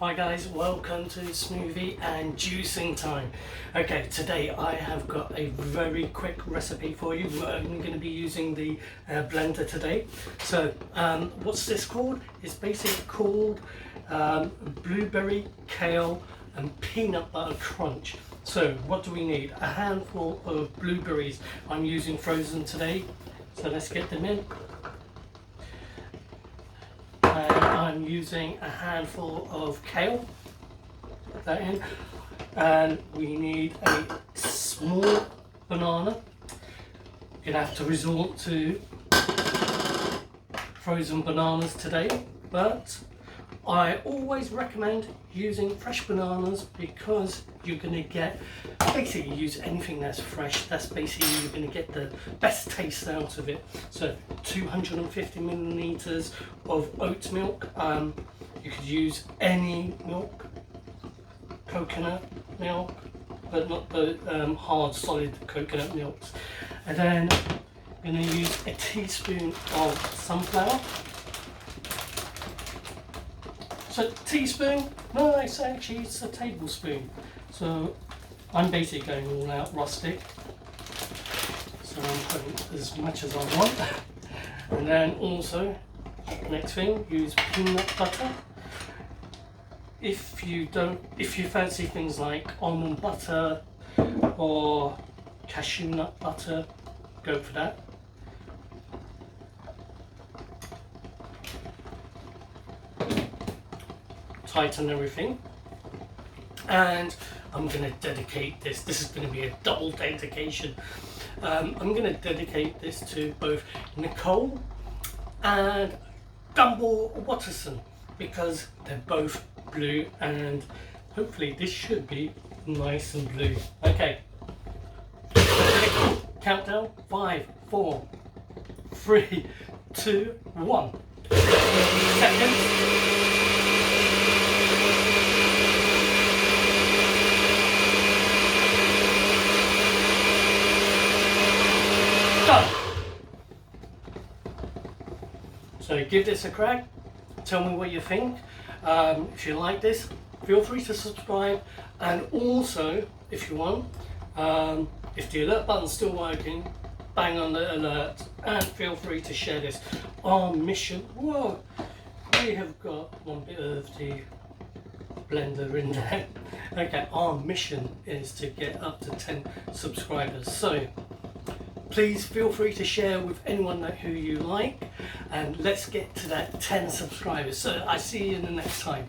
Hi guys, welcome to smoothie and juicing time. Okay, today I have got a very quick recipe for you. We're only going to be using the blender today. So what's this called? It's basically called Blueberry, Kale and Peanut Butter Crunch. So what do we need? A handful of blueberries. I'm using frozen today, so let's get them in. And I'm using a handful of kale, put that in, and we need a small banana. You're gonna have to resort to frozen bananas today, but I always recommend using fresh bananas because you're going to get, basically use anything that's fresh, that's basically you're going to get the best taste out of it. So 250 milliliters of oat milk, you could use any milk, coconut milk, but not the hard solid coconut milks. And then I'm going to use a teaspoon of sunflower. So teaspoon, no, it's actually a tablespoon. So I'm basically going all out rustic. So I'm putting as much as I want. And then also, next thing, use peanut butter. If you fancy things like almond butter or cashew nut butter, go for that. Tighten everything, and I'm going to dedicate this. This is going to be a double dedication. I'm going to dedicate this to both Nicole and Gumball Watterson because they're both blue, and hopefully this should be nice and blue. Okay, countdown: 5, 4, 3, 2, 1. Seconds. Done. So give this a crack, tell me what you think. If you like this, feel free to subscribe, and also if you want, if the alert button's still working, bang on the alert and feel free to share this. Our mission, whoa, we have got one bit of the blender in there. Okay, our mission is to get up to 10 subscribers, so please feel free to share with anyone who you like, and let's get to that 10 subscribers. So I see you in the next time.